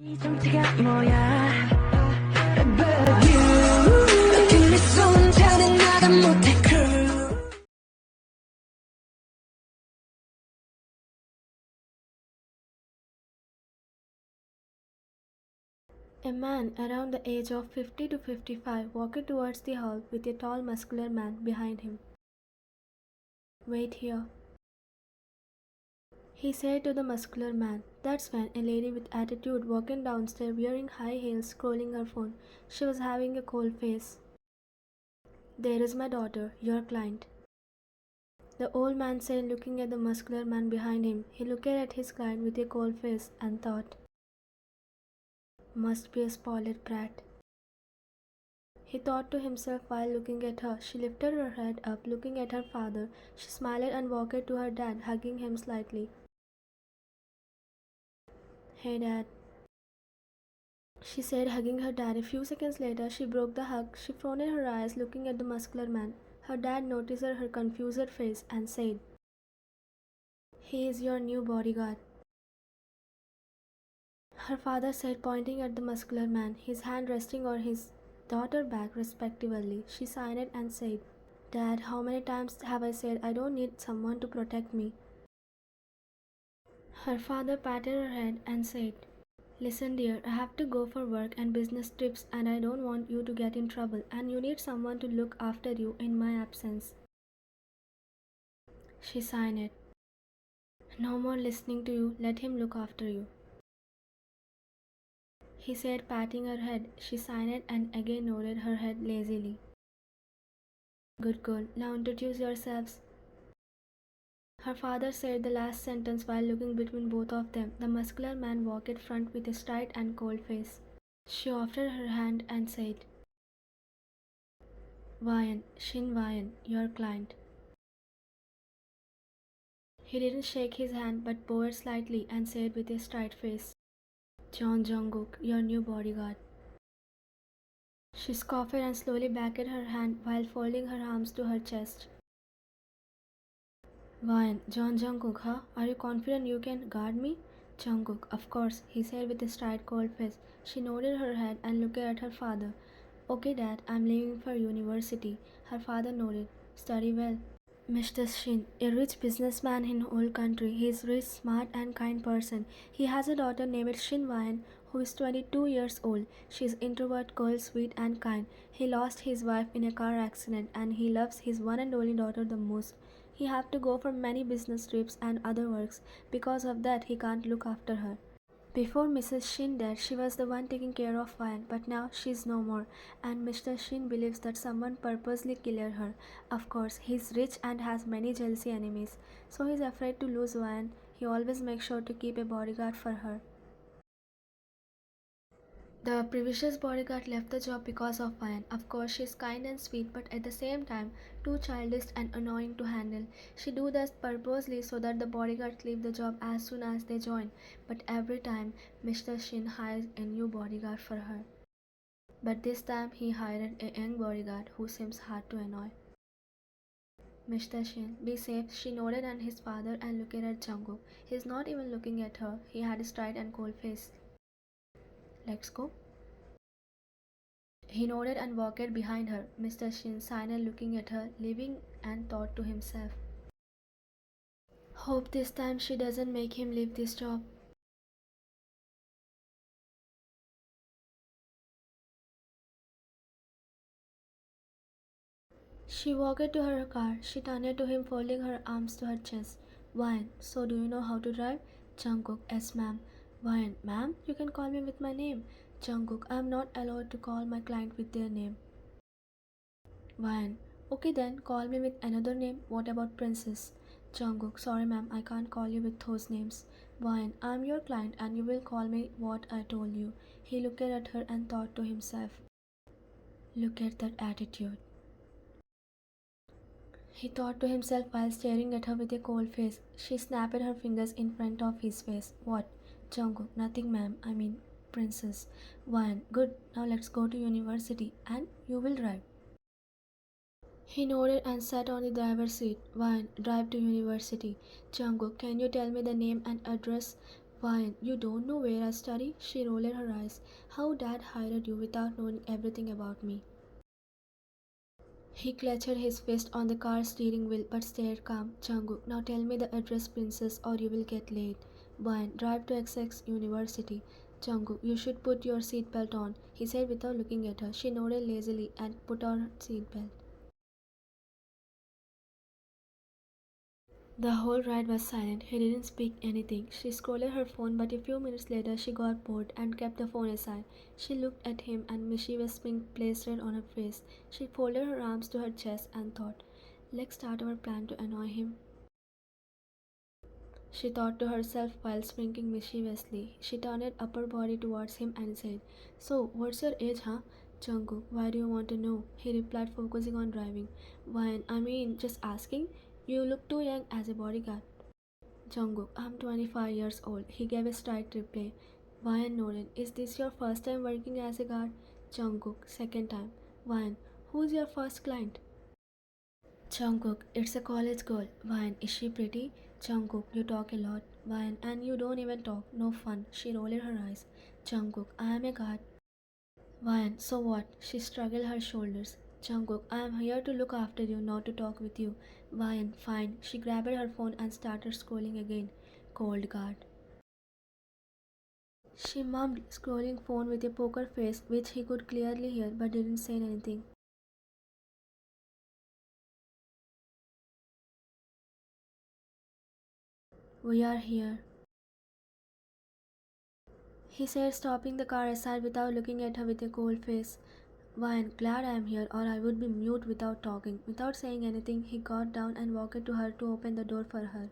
이 정체가 뭐야? But you 그래서 혼자는 나가 못해 crew. A man around the age of 50 to 55 walked towards the hall with a tall muscular man behind him. "Wait here," he said to the muscular man. That's when a lady with attitude walked downstairs wearing high heels scrolling her phone. She was having a cold face. "There is my daughter, your client," the old man said, looking at the muscular man behind him. He looked at his client with a cold face and thought, "Must be a spoiled brat." He thought to himself while looking at her. She lifted her head up, looking at her father. She smiled and walked to her dad, hugging him slightly. "Hey, Dad," she said, hugging her dad. A few seconds later, she broke the hug. She frowned her eyes, looking at the muscular man. Her dad noticed her confused face and said, "He is your new bodyguard," her father said, pointing at the muscular man, his hand resting on his daughter's back respectively. She sighed and said, "Dad, how many times have I said I don't need someone to protect me?" Her father patted her head and said, "Listen, dear, I have to go for work and business trips, and I don't want you to get in trouble, and you need someone to look after you in my absence." She sighed. "No more listening to you. Let him look after you," he said, patting her head. She sighed and again nodded her head lazily. "Good girl. Now introduce yourselves," her father said the last sentence while looking between both of them. The muscular man walked front with a straight and cold face. She offered her hand and said, Shin Wayan, your client." He didn't shake his hand but bowed slightly and said with a straight face, Jungkook, your new bodyguard." She scoffed and slowly backed her hand while folding her arms to her chest. Jungkook, huh? Are you confident you can guard me?" "Jungkook, of course," he said with a straight cold face. She nodded her head and looked at her father. "Okay, Dad, I'm leaving for university." Her father nodded. "Study well." Mr. Shin, a rich businessman in the whole country. He is rich, smart and kind person. He has a daughter named Shin Wayan who is 22 years old. She is introvert, cold, sweet and kind. He lost his wife in a car accident and he loves his one and only daughter the most. He have to go for many business trips and other works. Because of that, he can't look after her. Before Mrs. Shin died, she was the one taking care of Wayan, but now she's no more, and Mr. Shin believes that someone purposely killed her. Of course, he's rich and has many jealousy enemies, so he's afraid to lose Wayan. He always makes sure to keep a bodyguard for her. The previous bodyguard left the job because of Wayan. Of course, she's kind and sweet, but at the same time, too childish and annoying to handle. She do this purposely so that the bodyguards leave the job as soon as they join. But every time, Mr. Shin hires a new bodyguard for her. But this time, he hired a young bodyguard who seems hard to annoy. "Mr. Shin, be safe," she nodded at his father and looked at Jungkook. He's not even looking at her. He had a straight and cold face. "Let's go." He nodded and walked behind her. Mr. Shin sighed, looking at her, leaving, and thought to himself, "Hope this time she doesn't make him leave this job." She walked to her car. She turned to him, folding her arms to her chest. So do you know how to drive?" "Jungkook, yes ma'am." "Ma'am, you can call me with my name." "Jungkook, I am not allowed to call my client with their name." "Okay then, call me with another name. What about Princess?" "Jungkook, sorry ma'am, I can't call you with those names." "I'm your client and you will call me what I told you." He looked at her and thought to himself, "Look at that attitude." He thought to himself while staring at her with a cold face. She snapped her fingers in front of his face. "What?" "Jungkook, nothing ma'am. I mean, Princess." Good. Now let's go to university and you will drive." He nodded and sat on the driver's seat. Drive to university." "Jungkook, can you tell me the name and address?" Why, you don't know where I study? She rolled her eyes. How dad hired you without knowing everything about me? He clutched his fist on the car's steering wheel but stayed calm. Jungkook, now tell me the address, princess, or you will get late. Wine, drive to XX University. Jungkook, you should put your seatbelt on, he said without looking at her. She nodded lazily and put on her seatbelt. The whole ride was silent. He didn't speak anything. She scrolled her phone, but a few minutes later she got bored and kept the phone aside. She looked at him and mischievous pink plastered on her face. She folded her arms to her chest and thought, let's start our plan to annoy him. She thought to herself while winking mischievously. She turned her upper body towards him and said, so, what's your age, huh? Jungkook, why do you want to know? He replied, focusing on driving. Why, I mean, just asking. You look too young as a bodyguard. Jungkook, I'm 25 years old. He gave a straight reply. Ryan nodded. Is this your first time working as a guard? Jungkook, second time. Ryan, who's your first client? Jungkook, it's a college girl. Ryan, is she pretty? Jungkook, you talk a lot. Ryan, and you don't even talk. No fun. She rolled her eyes. Jungkook, I am a guard. Ryan, so what? She struggled her shoulders. Jungkook, I am here to look after you, not to talk with you. Ryan, fine. She grabbed her phone and started scrolling again. Cold guard. She mumbled, scrolling phone with a poker face, which he could clearly hear but didn't say anything. We are here, he said, stopping the car aside without looking at her with a cold face. Why, I'm glad I am here, or I would be mute without talking. Without saying anything, he got down and walked to her to open the door for her.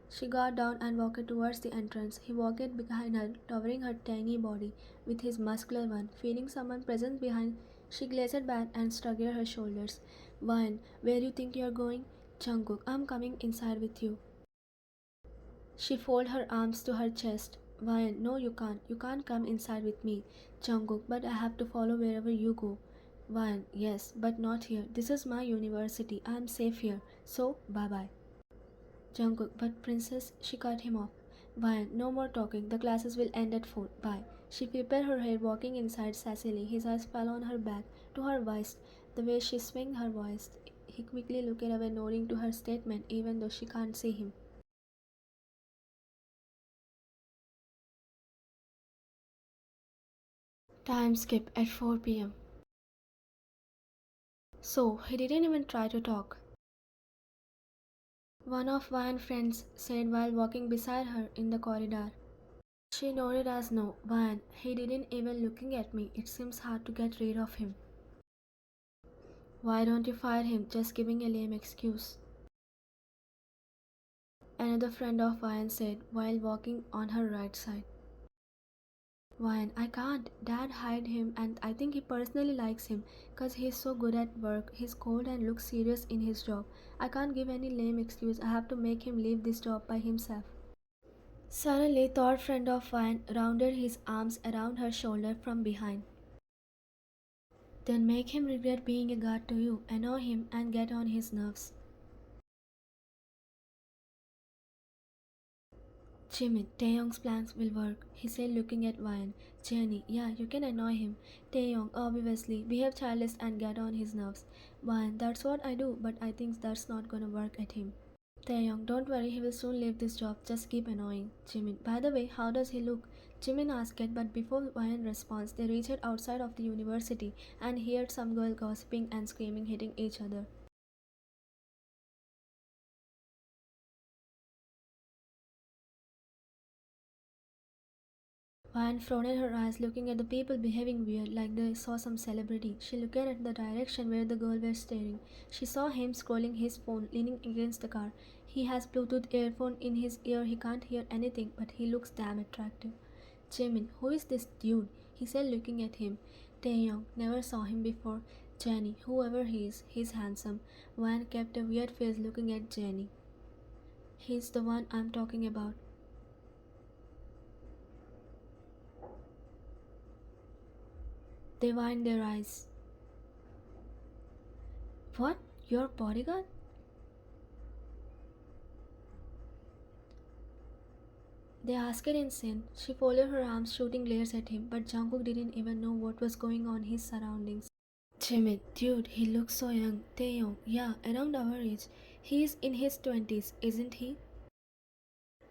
She got down and walked towards the entrance. He walked behind her, towering her tiny body with his muscular one. Feeling someone present behind, she glanced back and shrugged her shoulders. Why, where you think you're going? Jungkook, I'm coming inside with you. She folded her arms to her chest. Why, no, you can't. You can't come inside with me. Jungkook, but I have to follow wherever you go. Why, yes, but not here. This is my university. I am safe here. So, bye bye. Jungkook, but princess, she cut him off. Why, no more talking. The classes will end at 4. Bye. She prepared her hair, walking inside sassily. His eyes fell on her back, to her waist. The way she swung her waist. He quickly looked away, nodding to her statement, even though she can't see him. Time skip at 4 p.m. So, he didn't even try to talk. One of Vian's friends said while walking beside her in the corridor. She nodded as no. Vian, he didn't even looking at me. It seems hard to get rid of him. Why don't you fire him? Just giving a lame excuse. Another friend of Vian said while walking on her right side. Vian, I can't. Dad hired him and I think he personally likes him cause he's so good at work. He's cold and looks serious in his job. I can't give any lame excuse. I have to make him leave this job by himself. Suddenly, third friend of Vian rounded his arms around her shoulder from behind. Then make him regret being a guard to you, annoy him and get on his nerves. Jimin, Taeyong's plans will work, he said looking at Vian. Jenny, yeah, you can annoy him. Taeyong, obviously, behave childish and get on his nerves. Vian, that's what I do, but I think that's not gonna work at him. Taeyong, don't worry, he will soon leave this job, just keep annoying. Jimin, by the way, how does he look? Jimin asked it, but before Vian responds, they reached outside of the university and heard some girl gossiping and screaming, hitting each other. Vian frowned her eyes, looking at the people behaving weird, like they saw some celebrity. She looked at the direction where the girl was staring. She saw him scrolling his phone, leaning against the car. He has Bluetooth earphone in his ear. He can't hear anything, but he looks damn attractive. Jimin, who is this dude? He said, looking at him. Taeyong, never saw him before. Jenny, whoever he is, he's handsome. Vian kept a weird face looking at Jenny. He's the one I'm talking about. They wind their eyes. What? Your bodyguard? They asked it in sync. She folded her arms, shooting glares at him, but Jungkook didn't even know what was going on in his surroundings. Jimmy, dude, he looks so young. Taeyong, yeah, around our age. He's in his 20s, isn't he?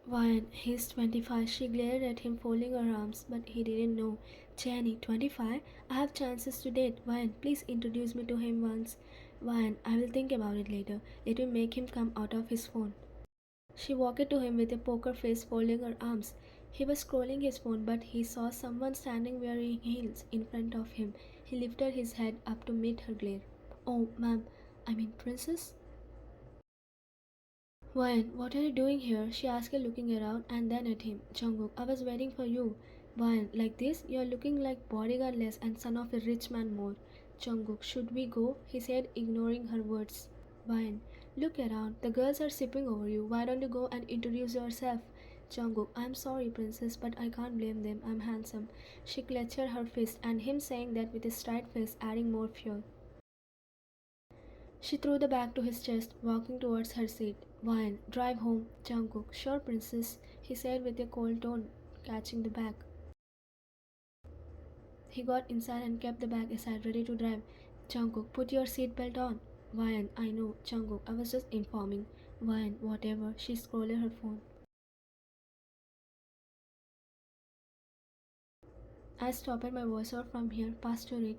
Ryan, he's 25. She glared at him, folding her arms, but he didn't know. Jenny, 25? I have chances to date. Ryan, please introduce me to him once. Ryan, I will think about it later. Let me make him come out of his phone. She walked to him with a poker face, folding her arms. He was scrolling his phone, but he saw someone standing wearing heels in front of him. He lifted his head up to meet her glare. Oh, ma'am, I mean, princess? Ryan, what are you doing here? She asked, looking around and then at him. Jungkook, I was waiting for you. Ryan, like this? You're looking like bodyguard less and son of a rich man more. Jungkook, should we go? He said, ignoring her words. Ryan, look around. The girls are sipping over you. Why don't you go and introduce yourself? Jungkook, I'm sorry, princess, but I can't blame them. I'm handsome. She clenched her fist, and him saying that with a straight face, adding more fuel. She threw the bag to his chest, walking towards her seat. Wine, drive home, Jungkook. Sure, princess, he said with a cold tone, catching the bag. He got inside and kept the bag aside, ready to drive. Jungkook, put your seatbelt on. Wine, I know, Jungkook, I was just informing. Wine, whatever. She scrolled her phone. I stopped my voiceover from here, past to read.